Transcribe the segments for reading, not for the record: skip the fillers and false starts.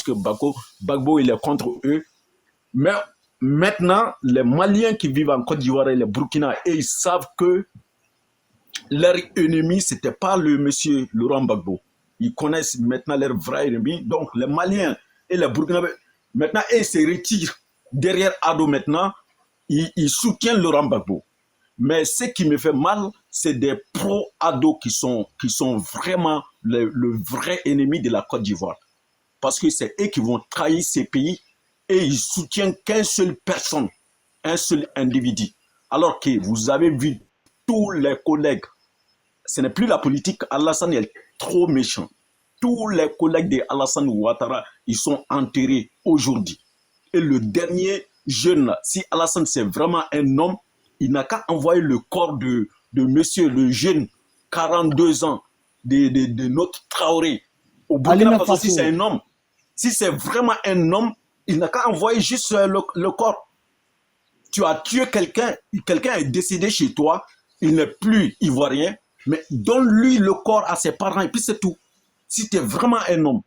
que Gbagbo, il est contre eux. Mais maintenant, les Maliens qui vivent en Côte d'Ivoire et les Burkina, et ils savent que leur ennemi, ce n'était pas le monsieur Laurent Gbagbo. Ils connaissent maintenant leur vrai ennemi. Donc, les Maliens et les Burkinabés, maintenant, ils se retirent derrière Ado maintenant. Ils soutiennent Laurent Gbagbo. Mais ce qui me fait mal, c'est des pro-Ado qui sont vraiment le vrai ennemi de la Côte d'Ivoire. Parce que c'est eux qui vont trahir ces pays et ils soutiennent qu'une seule personne, un seul individu. Alors que vous avez vu tous les collègues, ce n'est plus la politique, Alassane est trop méchant. Tous les collègues de Alassane Ouattara, ils sont enterrés aujourd'hui. Et le dernier jeune, si Alassane c'est vraiment un homme, il n'a qu'à envoyer le corps de monsieur, le jeune, 42 ans, de notre Traoré. Au Burkina Faso, si c'est un homme, si c'est vraiment un homme, il n'a qu'à envoyer juste le corps. Tu as tué quelqu'un, quelqu'un est décédé chez toi, il n'est plus ivoirien, mais donne-lui le corps à ses parents et puis c'est tout. Si tu es vraiment un homme.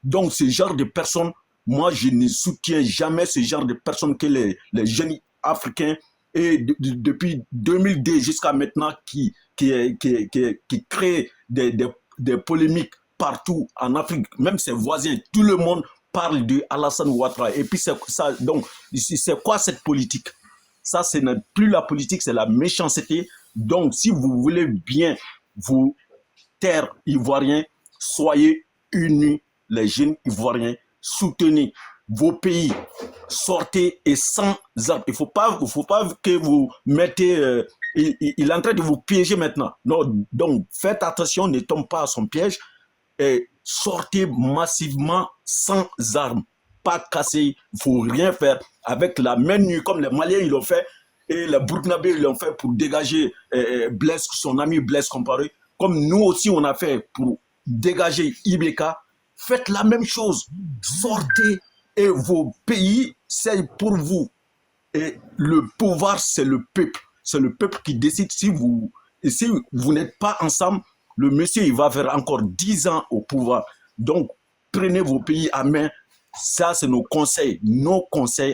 Donc ce genre de personnes, moi je ne soutiens jamais ce genre de personnes que les jeunes africains et depuis 2002 jusqu'à maintenant qui créent des polémiques partout en Afrique, même ses voisins, tout le monde parle de Alassane Ouattara. Et puis c'est ça, donc c'est quoi cette politique? Ça, ce n'est plus la politique, c'est la méchanceté. Donc, si vous voulez bien vous taire ivoiriens, soyez unis, les jeunes ivoiriens, soutenez vos pays, sortez et sans armes. Il ne faut pas que vous mettez... il est en train de vous piéger maintenant. Non, donc, faites attention, ne tombez pas à son piège et sortez massivement sans armes. Pas casser, il ne faut rien faire avec la main nue comme les Maliens ils l'ont fait et les Burkinabés ils l'ont fait pour dégager Blaise, son ami Blaise Compaoré, comme nous aussi on a fait pour dégager Ibeka. Faites la même chose, sortez et vos pays c'est pour vous et le pouvoir c'est le peuple qui décide. Si vous n'êtes pas ensemble, le monsieur il va faire encore 10 ans au pouvoir. Donc prenez vos pays à main. Ça, c'est nos conseils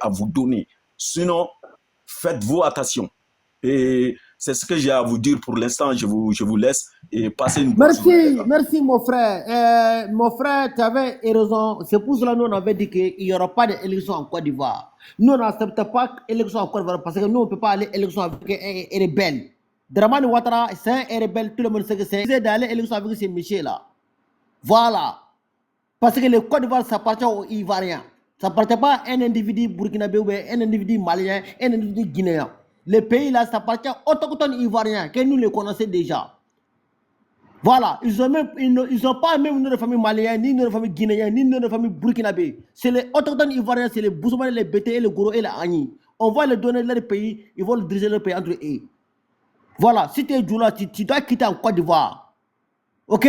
à vous donner. Sinon, faites-vous attention. Et c'est ce que j'ai à vous dire pour l'instant. Je vous laisse et passer une bonne journée. Merci, mon frère. Mon frère, tu avais raison. C'est pour cela que nous on avait dit qu'il n'y aura pas d'élection en Côte d'Ivoire. Nous, on n'accepte pas l'élection en Côte d'Ivoire parce que nous, on ne peut pas aller à l'élection avec un rebelle. Dramane Ouattara, c'est un rebelle. Tout le monde sait que c'est. Vous d'aller à l'élection avec ces messieurs-là. Voilà. Parce que le Côte d'Ivoire, ça appartient aux Ivoiriens. Ça appartient pas à un individu burkinabé ou un individu malien, un individu guinéen. Le pays là, ça appartient aux autochtones ivoiriens, que nous les connaissons déjà. Voilà, ils ont pas même une famille malienne, ni une famille guinéenne, ni une famille burkinabé. C'est les autochtones ivoiriens, c'est les Boussoumane, les Bété, les Goro et les Agni. On va leur donner leur pays, ils vont diriger leur pays entre eux. Voilà, si tu es Djoula, tu dois quitter en Côte d'Ivoire. Ok?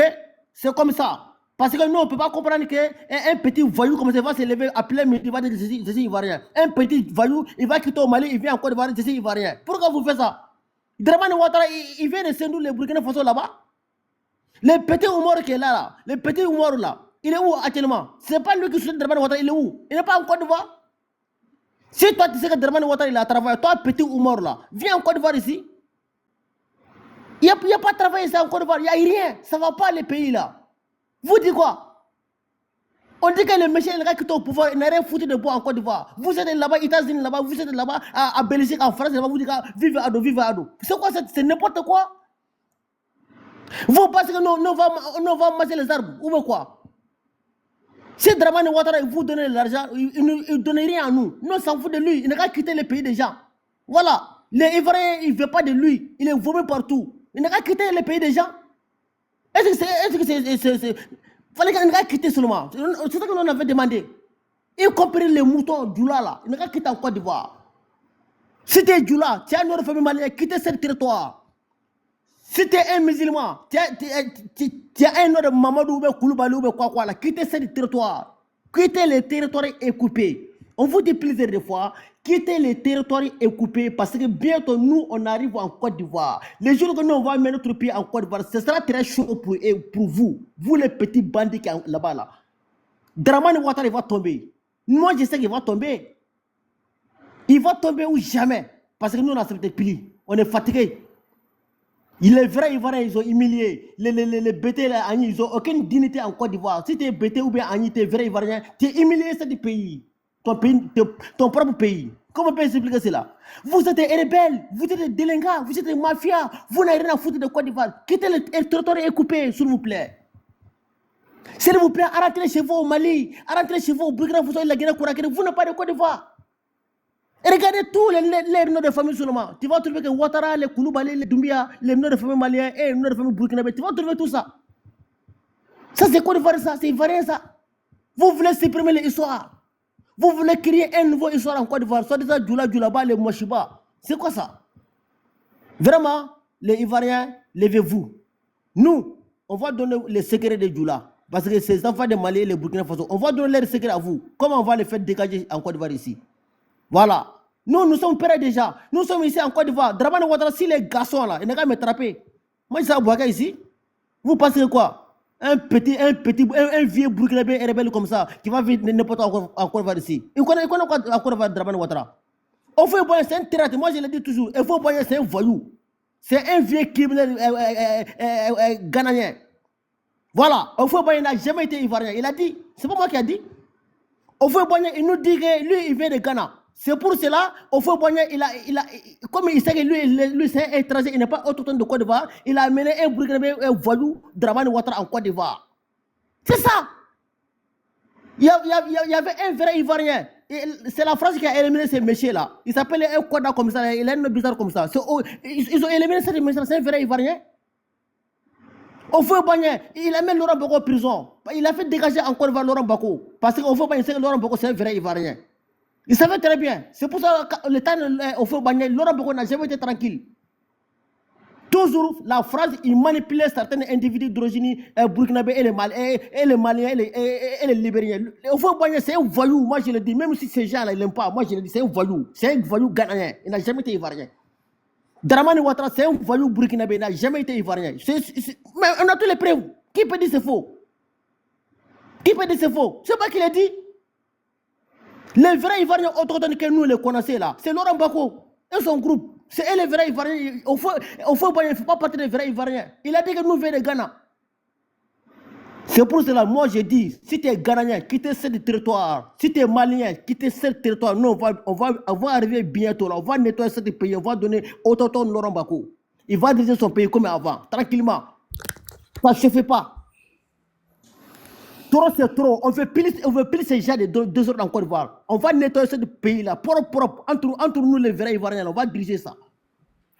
C'est comme ça. Parce que nous, on ne peut pas comprendre qu'un petit voyou comme ça va se lever à plein midi, il va dire que c'est ivoirien. Un petit voyou, il va quitter au Mali, il vient en Côte d'Ivoire, c'est ivoirien. Pourquoi vous faites ça? Dramane Ouattara, il vient de Sendou, les Burkina Faso là-bas. Le petit Oumar qui est là, le petit Oumar là, il est où actuellement? C'est pas lui qui soutient Dramane Ouattara, il est où? Il n'est pas en Côte d'Ivoire. Si toi tu sais que Dramane Ouattara il a travaillé, toi petit Oumar là, viens en Côte d'Ivoire ici. Il n'y a pas de travail ici en Côte d'Ivoire, il n'y a rien. Ça ne va pas les pays là. Vous dites quoi? On dit que les méchants, les gars qui sont au pouvoir, ils n'ont rien foutu de bois en Côte d'Ivoire. Vous êtes là-bas, États-Unis là-bas, vous êtes là-bas, à Belgique, en France, là-bas, vous dites vive Ado, vive Ado. C'est quoi? C'est n'importe quoi. Vous pensez que nous va masser les arbres ou quoi? Si Dramane Ouattara vous donne l'argent, il ne donne rien à nous. Nous, on s'en fout de lui. Il n'a qu'à quitter les pays des gens. Voilà. Les Ivoiriens, ils ne veulent pas de lui. Il est vomi partout. Il n'a qu'à quitter les pays des gens. Est-ce que c'est... Fallait qu'il n'a qu'à quitter seulement. C'est ça que l'on avait demandé. Y compris les moutons Djoula là. Il n'a qu'à quitter en Côte d'Ivoire. Si tu es Djoula, tu as une autre famille malienne, quitte ce territoire. Si tu es un musulman, tu as un autre Mamadou ou Koulibaly ou quoi là, quitte ce territoire. Quittez les territoires occupés. On vous dit plusieurs fois, quittez les territoires occupés parce que bientôt nous, on arrive en Côte d'Ivoire. Les jours que nous, on va mettre notre pays en Côte d'Ivoire, ce sera très chaud pour vous. Vous les petits bandits qui sont là-bas. Là. Dramane Ouattara, il va tomber. Moi, je sais qu'il va tomber. Il va tomber ou jamais. Parce que nous, on n'accepte plus. On est fatigué. Les vrais Ivoiriens, ils ont humilié. Les BT, ils n'ont aucune dignité en Côte d'Ivoire. Si tu es BT ou bien Agni, tu es vrai Ivoirien, tu es humilié ce pays. Ton propre pays. Comment on peut expliquer cela? Vous êtes des rebelles, vous êtes des délinquants, vous êtes des mafias. Vous n'avez rien à foutre de Côte d'Ivoire. Quittez le territoire et coupez, s'il vous plaît. S'il vous plaît, rentrez chez vous au Mali, rentrez chez vous au Burkina Faso et la Guinée-Conakry. Vous n'êtes pas de Côte d'Ivoire. Regardez tous les noms de famille seulement. Tu vas trouver que Ouattara, les Koulibaly, les Doumbia, les noms de famille maliens et les noms de famille burkinabé. Tu vas trouver tout ça. Ça, c'est Côte d'Ivoire, ça. C'est Ivoirien, ça. Vous voulez supprimer l'histoire. Vous voulez créer un nouveau histoire en Côte d'Ivoire. Soit disant Djoulaba, les Mouachiba. C'est quoi ça? Vraiment, les Ivoiriens, levez-vous. Nous, on va donner les secrets de Djoula. Parce que ces enfants de Mali et les Burkina Faso, on va donner leurs secrets à vous. Comment on va les faire dégager en Côte d'Ivoire ici? Voilà. Nous sommes prêts déjà. Nous sommes ici en Côte d'Ivoire. Dramane Ouattara, si les garçons là, ils n'ont qu'à me trapper. Moi, je suis à Bouaka ici. Vous pensez quoi? Un vieux Burkinabé rebelle comme ça, qui va vivre n'importe où en Côte d'Ivoire ici. Il connaît quoi en Côte d'Ivoire, Dramane Ouattara? Au fond, c'est un traître. Moi, je le dis toujours. Il faut c'est un voyou. C'est un vieux criminel ghanéen. Voilà. Au fond, il n'a jamais été ivoirien. Il a dit. C'est pas moi qui a dit. Au fond, il nous dit que lui, il vient de Ghana. C'est pour cela, au fond, comme il sait que lui c'est un étranger, il n'est pas autochtone de Côte d'Ivoire, il a amené un Burkinabé, un voyou, Dramane Ouattara en Côte d'Ivoire. C'est ça. Il y avait un vrai Ivoirien. C'est la France qui a éliminé ces messieurs-là. Il s'appelle un Koda comme ça, il a un nom bizarre comme ça. Ils ont éliminé ces messieurs-là, c'est un vrai Ivoirien. Au fond, il a mis Laurent Gbagbo en prison. Il a fait dégager encore Laurent Gbagbo. Parce qu'au fond, il sait que Laurent Gbagbo c'est un vrai Ivoirien. Il savait très bien. C'est pour ça que le temps au feu Bagné, Laurent Gbagbo n'a jamais été tranquille. Toujours, la France, il manipulait certains individus d'origine burkinabé et les Maliens et les Libériens. Au feu Bagné, c'est un voyou. Moi, je le dis, même si ces gens-là, ils n'aiment pas, moi, je le dis, c'est un voyou. C'est un voyou ghanéen. Il n'a jamais été ivoirien. Dramane Ouattara, c'est un voyou burkinabé. Il n'a jamais été ivoirien. Mais on a tous les preuves. Qui peut dire c'est faux? Qui peut dire c'est faux? C'est pas qui l'a dit. Les vrais Ivoiriens autochtones que nous les connaissons là, c'est Laurent Gbagbo et son groupe. C'est eux les vrais Ivoiriens. Au fond, il ne faut pas partir des vrais Ivoiriens. Il a dit que nous venons de Ghana. C'est pour cela, moi je dis, si tu es Ghanéen, quittez ce territoire. Si tu es Malien, quittez ce territoire. Nous, on va arriver bientôt là. On va nettoyer ce pays. On va donner autochtone Laurent Gbagbo. Il va diriger son pays comme avant, tranquillement. Ça ne se fait pas. Trop, c'est trop. On veut plus ces gens de 2 heures en Côte d'Ivoire. On va nettoyer ce pays-là, propre. Entre nous, les vrais Ivoiriens, on va diriger ça.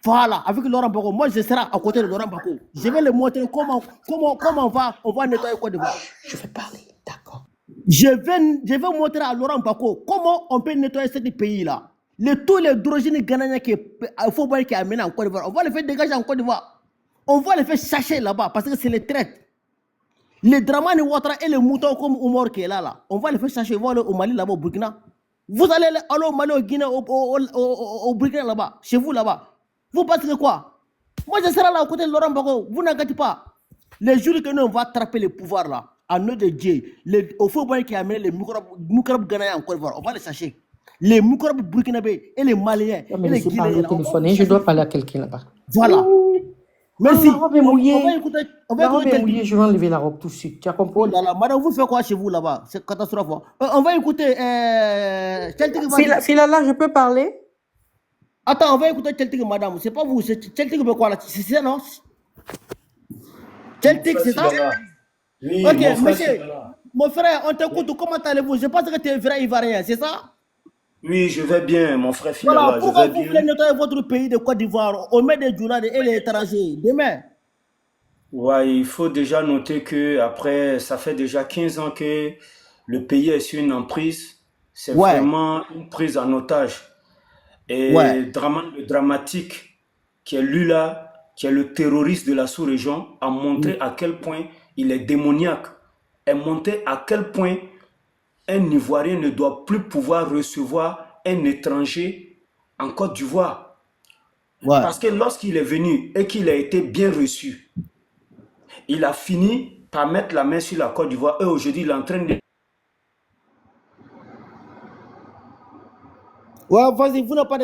Voilà, avec Laurent Gbagbo. Moi, je serai à côté de Laurent Gbagbo. Je vais le montrer comment on va nettoyer Côte d'Ivoire. Je vais parler, d'accord. Je vais montrer à Laurent Gbagbo comment on peut nettoyer ce pays-là. Tous les d'origine ghanéens qui est amené en Côte d'Ivoire, on va les faire dégager en Côte d'Ivoire. On va les faire chercher là-bas parce que c'est les traites. Les Dramane Ouattara et les moutons comme Oumar qui est là. On va les faire chercher, voir au Mali là-bas, au Burkina. Vous allez aller au Mali, au Guinée, au Burkina là-bas, chez vous là-bas. Vous pensez que quoi? Moi je serai là à côté de Laurent Gbagbo. Vous n'inquiétez pas. Les jours que nous on va attraper le pouvoir là, à nom de Dieu, au faux qui a amené les microbes ghanéens en Côte d'Ivoire, on va les chercher. Les microbes burkinabés et les Maliens. Mais laissez parler au téléphone, je dois parler à quelqu'un là-bas. Voilà. Merci. La robe est mouillée. On va écouter. Je vais enlever la robe tout de suite. Tu as compris? Oh là là, madame, vous faites quoi chez vous là-bas? C'est catastrophe. On va écouter. Filala, je peux parler? Attends, on va écouter Celtic, madame. C'est pas vous, c'est Celtic, mais quoi là? C'est ça, non? Celtic, c'est ça? Oui, ok, monsieur. Mon frère, on t'écoute. Comment allez-vous? Je pense que tu es un vrai Ivoirien, c'est ça? Oui, je vais bien, mon frère Filala. Voilà, pourquoi vous voulez nettoyer votre pays de Côte d'Ivoire au maître des Djoula et les étrangers demain? Ouais, il faut déjà noter que après, ça fait déjà 15 ans que le pays est sur une emprise. C'est vraiment une prise en otage. Et le dramatique, qui est lui là, qui est le terroriste de la sous-région, a montré à quel point il est démoniaque. Et montré à quel point un Ivoirien ne doit plus pouvoir recevoir un étranger en Côte d'Ivoire. Parce que lorsqu'il est venu et qu'il a été bien reçu, il a fini par mettre la main sur la Côte d'Ivoire et aujourd'hui il est en train de Ouais, vas-y, vous n'avez pas de